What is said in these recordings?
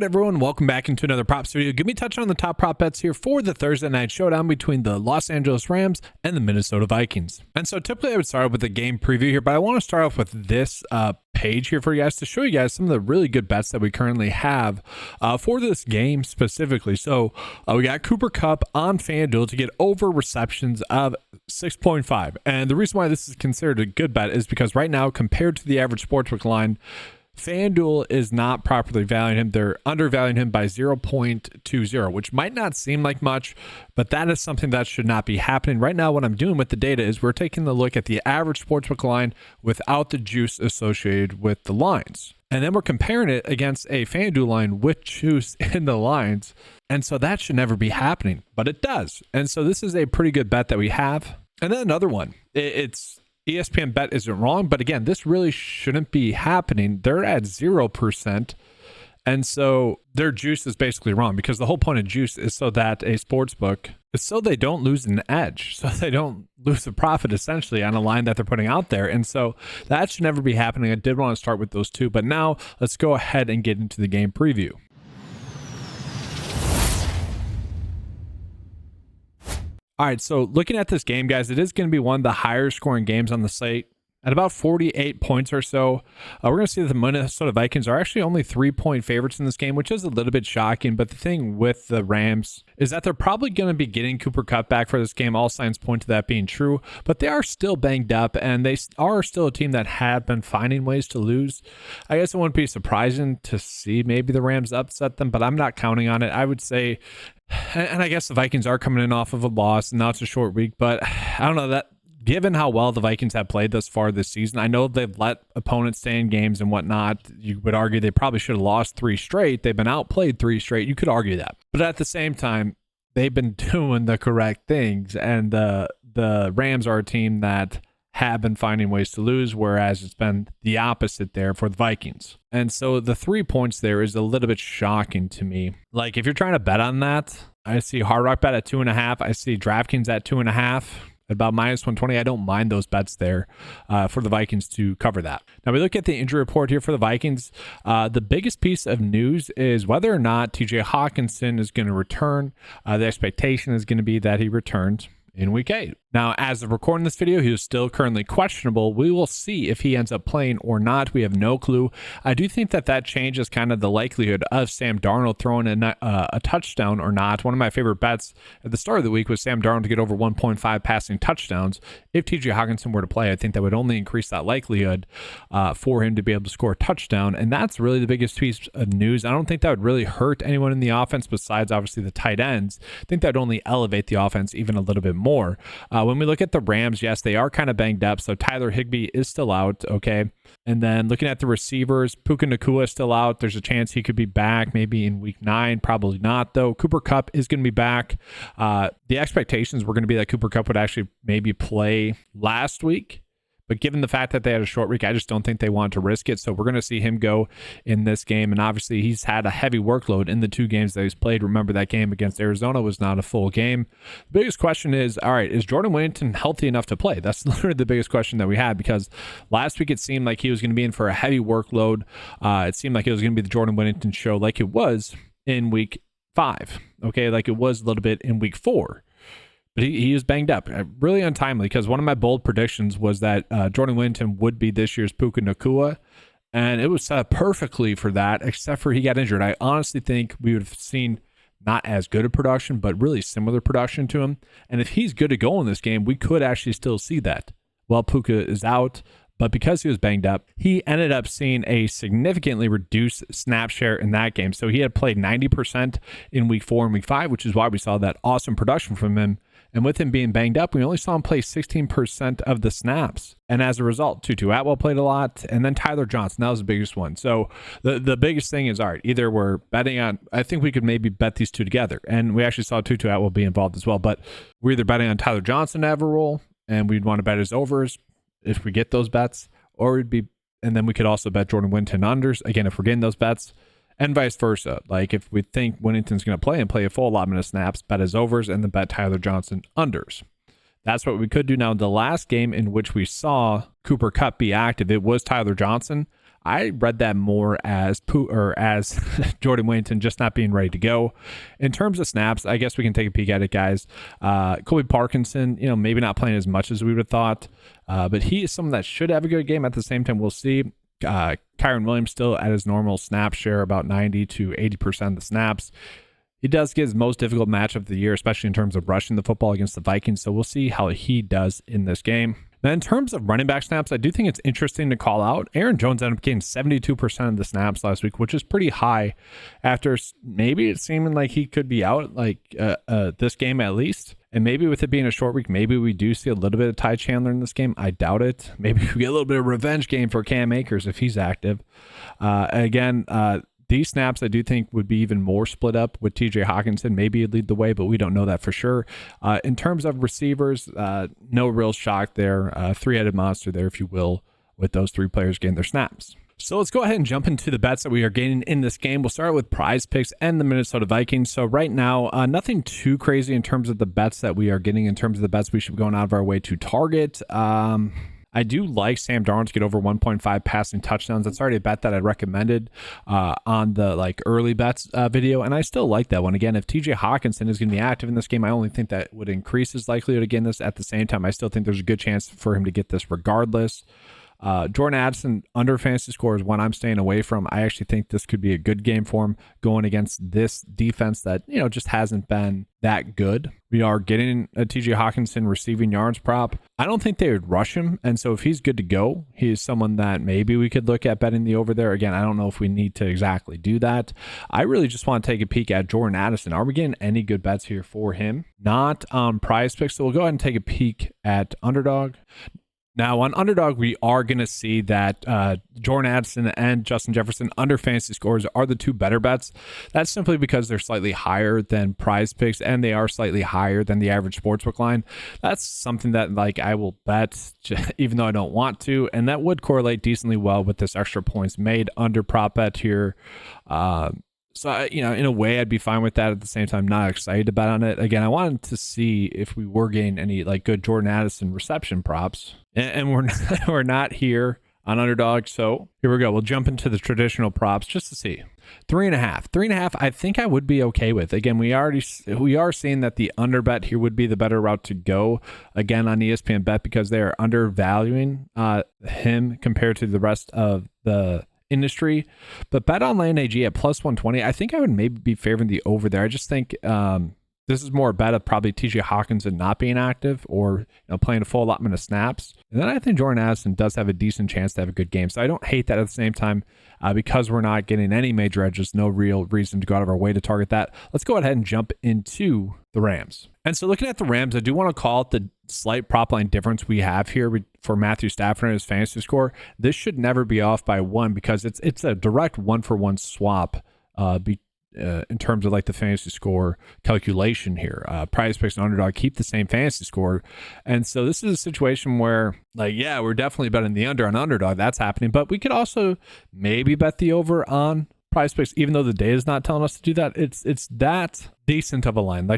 All right, everyone, welcome back into another props video. Give me a touch on the top prop bets here for the Thursday night showdown between the Los Angeles Rams and the Minnesota Vikings. And so typically I would start with the game preview here, but I want to start off with this page here for you guys to show you guys some of the really good bets that we currently have for this game specifically. So we got Cooper Kupp on FanDuel to get over receptions of 6.5. And the reason why this is considered a good bet is because right now, compared to the average sportsbook line, FanDuel is not properly valuing him. They're undervaluing him by 0.20, which might not seem like much, but that is something that should not be happening. Right now, what I'm doing with the data is we're taking a look at the average sportsbook line without the juice associated with the lines. And then we're comparing it against a FanDuel line with juice in the lines. And so that should never be happening, but it does. And so this is a pretty good bet that we have. And then another one, it's ESPN bet isn't wrong, but again, this really shouldn't be happening. They're at 0%. And so their juice is basically wrong, because the whole point of juice is so that a sports book is so they don't lose an edge, so they don't lose a profit essentially on a line that they're putting out there. And so that should never be happening. I did want to start with those two, but now let's go ahead and get into the game preview. All right, so looking at this game, guys, it is going to be one of the higher scoring games on the slate at about 48 points or so. We're going to see that the Minnesota Vikings are actually only 3-point favorites in this game, which is a little bit shocking. But the thing with the Rams is that they're probably going to be getting Cooper Kupp back for this game. All signs point to that being true, but they are still banged up, and they are still a team that have been finding ways to lose. I guess it wouldn't be surprising to see maybe the Rams upset them, but I'm not counting on it. I would say, and I guess the Vikings are coming in off of a loss, and now it's a short week, but I don't know that. Given how well the Vikings have played thus far this season, I know they've let opponents stay in games and whatnot. You would argue they probably should have lost 3 straight. They've been outplayed 3 straight. You could argue that. But at the same time, they've been doing the correct things. And the Rams are a team that have been finding ways to lose, whereas it's been the opposite there for the Vikings. And so the 3 points there is a little bit shocking to me. Like, if you're trying to bet on that, I see Hard Rock bet at 2.5. I see DraftKings at 2.5. About -120. I don't mind those bets there for the Vikings to cover that. Now we look at the injury report here for the Vikings. The biggest piece of news is whether or not TJ Hawkinson is going to return. The expectation is going to be that he returns in week 8. Now, as of recording this video, he is still currently questionable. We will see if he ends up playing or not. We have no clue. I do think that changes kind of the likelihood of Sam Darnold throwing a touchdown or not. One of my favorite bets at the start of the week was Sam Darnold to get over 1.5 passing touchdowns. If TJ Hawkinson were to play, I think that would only increase that likelihood for him to be able to score a touchdown. And that's really the biggest piece of news. I don't think that would really hurt anyone in the offense besides obviously the tight ends. I think that would only elevate the offense even a little bit more. When we look at the Rams, yes, they are kind of banged up. So Tyler Higbee is still out, okay? And then looking at the receivers, Puka Nacua is still out. There's a chance he could be back maybe in week 9. Probably not, though. Cooper Kupp is going to be back. The expectations were going to be that Cooper Kupp would actually maybe play last week. But given the fact that they had a short week, I just don't think they want to risk it. So we're going to see him go in this game. And obviously, he's had a heavy workload in the 2 games that he's played. Remember, that game against Arizona was not a full game. The biggest question is, all right, is Jordan Whittington healthy enough to play? That's literally the biggest question that we had, because last week it seemed like he was going to be in for a heavy workload. It seemed like it was going to be the Jordan Whittington show like it was in week 5, okay, like it was a little bit in week 4. But he is banged up, really untimely, because one of my bold predictions was that Jordan Whittington would be this year's Puka Nacua, and it was set up perfectly for that, except for he got injured. I honestly think we would have seen not as good a production, but really similar production to him. And if he's good to go in this game, we could actually still see that. Well, Puka is out, but because he was banged up, he ended up seeing a significantly reduced snap share in that game. So he had played 90% in week 4 and week 5, which is why we saw that awesome production from him. And with him being banged up, we only saw him play 16% of the snaps. And as a result, Tutu Atwell played a lot, and then Tyler Johnson, that was the biggest one. So the biggest thing is, all right, either we're betting on, I think we could maybe bet these two together. And we actually saw Tutu Atwell be involved as well, but we're either betting on Tyler Johnson to have a role, and we'd want to bet his overs if we get those bets, or we'd be, and then we could also bet Jordan Whittington unders, again, if we're getting those bets. And vice versa. Like if we think Whittington's going to play a full allotment of snaps, bet his overs, and then bet Tyler Johnson unders. That's what we could do. Now, the last game in which we saw Cooper Kupp be active, it was Tyler Johnson. I read that more as as Jordan Whittington just not being ready to go. In terms of snaps, I guess we can take a peek at it, guys. Colby Parkinson, maybe not playing as much as we would have thought, but he is someone that should have a good game. At the same time, we'll see. Kyron Williams still at his normal snap share, about 90 to 80% of the snaps. He does get his most difficult matchup of the year, especially in terms of rushing the football against the Vikings. So we'll see how he does in this game. Now, in terms of running back snaps, I do think it's interesting to call out. Aaron Jones ended up getting 72% of the snaps last week, which is pretty high after maybe it seeming like he could be out this game at least. And maybe with it being a short week, maybe we do see a little bit of Ty Chandler in this game. I doubt it. Maybe we get a little bit of revenge game for Cam Akers if he's active. These snaps I do think would be even more split up with TJ Hawkinson. Maybe he'd lead the way, but we don't know that for sure. In terms of receivers, no real shock there. Three-headed monster there, if you will, with those three players getting their snaps. So let's go ahead and jump into the bets that we are gaining in this game. We'll start with PrizePicks and the Minnesota Vikings. So right now, nothing too crazy in terms of the bets that we are getting. In terms of the bets we should be going out of our way to target. I do like Sam Darnold to get over 1.5 passing touchdowns. That's already a bet that I recommended on the early bets video, and I still like that one. Again, if TJ Hawkinson is going to be active in this game, I only think that would increase his likelihood of getting this. At the same time, I still think there's a good chance for him to get this regardless. Jordan Addison under fantasy score is one I'm staying away from. I actually think this could be a good game for him going against this defense that, just hasn't been that good. We are getting a TJ Hawkinson receiving yards prop. I don't think they would rush him. And so if he's good to go, he is someone that maybe we could look at betting the over there. Again, I don't know if we need to exactly do that. I really just want to take a peek at Jordan Addison. Are we getting any good bets here for him? Not on PrizePicks. So we'll go ahead and take a peek at Underdog. Now, on Underdog, we are going to see that Jordan Addison and Justin Jefferson under fantasy scores are the two better bets. That's simply because they're slightly higher than PrizePicks and they are slightly higher than the average sportsbook line. That's something that I will bet even though I don't want to, and that would correlate decently well with this extra points made under prop bet here. So, in a way, I'd be fine with that. At the same time, not excited to bet on it. Again, I wanted to see if we were getting any good Jordan Addison reception props, and we're not here on Underdog. So here we go. We'll jump into the traditional props just to see. 3.5. I think I would be okay with. Again, we are seeing that the under bet here would be the better route to go. Again, on ESPN Bet because they are undervaluing him compared to the rest of the industry. But bet online AG at plus 120, I think I would maybe be favoring the over there. I just think this is more a bet of probably TJ Hawkinson not being active or playing a full allotment of snaps. And then I think Jordan Addison does have a decent chance to have a good game. So I don't hate that. At the same time, because we're not getting any major edges, no real reason to go out of our way to target that. Let's go ahead and jump into the Rams. And so looking at the Rams, I do want to call it the slight prop line difference we have here for Matthew Stafford and his fantasy score. This should never be off by one because it's a direct 1-for-1 swap in terms of the fantasy score calculation here. PrizePicks and Underdog keep the same fantasy score. And so this is a situation where we're definitely betting the under on Underdog. That's happening. But we could also maybe bet the over on PrizePicks, even though the data is not telling us to do that. It's that decent of a line.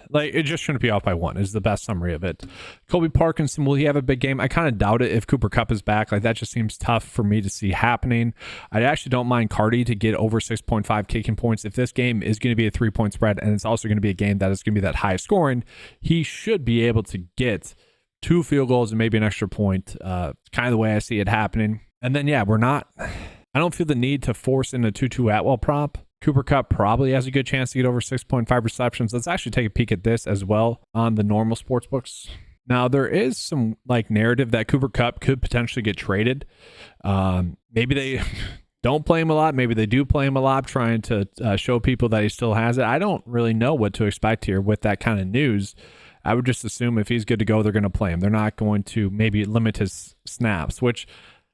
It just shouldn't be off by one is the best summary of it. Colby Parkinson, will he have a big game? I kind of doubt it if Cooper Kupp is back. That just seems tough for me to see happening. I actually don't mind Cardi to get over 6.5 kicking points. If this game is going to be a 3-point spread and it's also going to be a game that is going to be that high scoring, he should be able to get 2 field goals and maybe an extra point. Kind of the way I see it happening. And then, I don't feel the need to force in a 2-2 Atwell prop. Cooper Kupp probably has a good chance to get over 6.5 receptions. Let's actually take a peek at this as well on the normal sports books. Now, there is some narrative that Cooper Kupp could potentially get traded. Maybe they don't play him a lot. Maybe they do play him a lot, trying to show people that he still has it. I don't really know what to expect here with that kind of news. I would just assume if he's good to go, they're going to play him. They're not going to maybe limit his snaps, which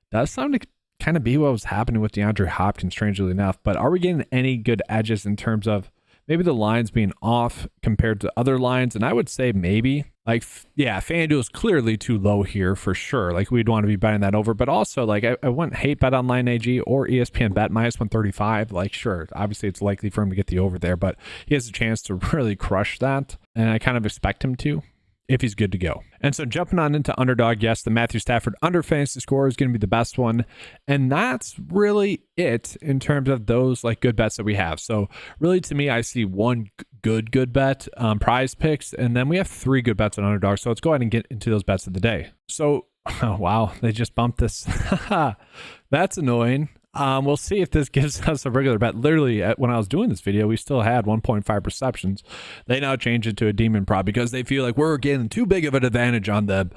does sound to kind of be what was happening with DeAndre Hopkins, strangely enough. But are we getting any good edges in terms of maybe the lines being off compared to other lines? And I would say maybe FanDuel is clearly too low here for sure. We'd want to be betting that over, but also I wouldn't hate bet online AG or ESPN bet minus 135. Sure, obviously it's likely for him to get the over there, but he has a chance to really crush that. And I kind of expect him to. if he's good to go. And so jumping on into underdog, yes, the Matthew Stafford under fantasy score is going to be the best one. And that's really it in terms of those like good bets that we have. So really to me, I see one good bet on prize picks. And then we have 3 good bets on underdog. So let's go ahead and get into those bets of the day. So, oh, wow, they just bumped this. That's annoying. We'll see if this gives us a regular bet. Literally, when I was doing this video, we still had 1.5 receptions. They now change it to a demon prop because they feel like we're getting too big of an advantage on them.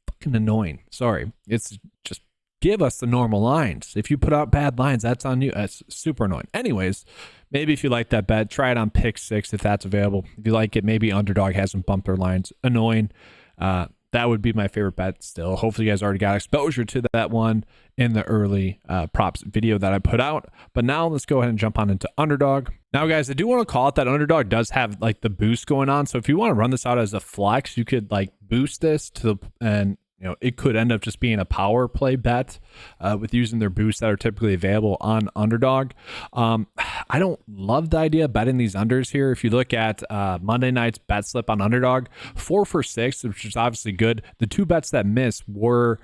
Fucking annoying. Sorry. It's just give us the normal lines. If you put out bad lines, that's on you. That's super annoying. Anyways, maybe if you like that bet, try it on pick 6 if that's available. If you like it, maybe underdog hasn't bumped their lines. Annoying. That would be my favorite bet still. Hopefully you guys already got exposure to that one in the early props video that I put out. But now let's go ahead and jump on into underdog. Now, guys, I do want to call it that underdog does have like the boost going on. So if you want to run this out as a flex, you could like boost this to the, and you know, it could end up just being a power play bet with using their boosts that are typically available on underdog. I don't love the idea of betting these unders here. If you look at Monday night's bet slip on underdog, 4 for 6, which is obviously good. The 2 bets that missed were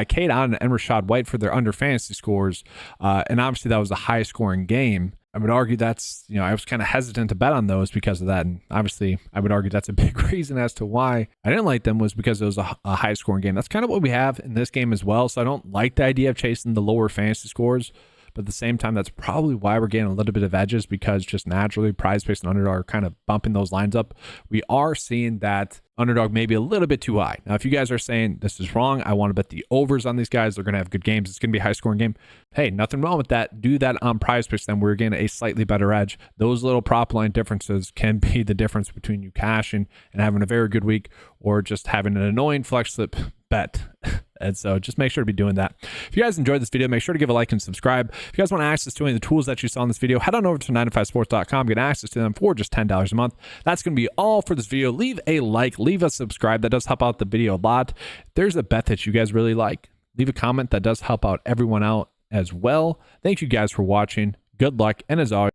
Kate Allen and Rashad White for their under fantasy scores. And obviously that was a high scoring game. I would argue that's, you know, I was kind of hesitant to bet on those because of that. And obviously, I would argue that's a big reason as to why I didn't like them was because it was a high scoring game. That's kind of what we have in this game as well. So I don't like the idea of chasing the lower fantasy scores. But at the same time, that's probably why we're getting a little bit of edges because just naturally prize picks and underdog are kind of bumping those lines up. We are seeing that underdog maybe a little bit too high. Now, if you guys are saying this is wrong, I want to bet the overs on these guys. They're going to have good games. It's going to be a high scoring game. Hey, nothing wrong with that. Do that on prize picks. Then we're getting a slightly better edge. Those little prop line differences can be the difference between you cashing and having a very good week or just having an annoying flex slip bet. And so just make sure to be doing that. If you guys enjoyed this video, make sure to give a like and subscribe. If you guys want access to any of the tools that you saw in this video, head on over to 9to5sports.com, get access to them for just $10 a month. That's going to be all for this video. Leave a like, leave a subscribe. That does help out the video a lot. If there's a bet that you guys really like, leave a comment. That does help out everyone out as well. Thank you guys for watching. Good luck. And as always,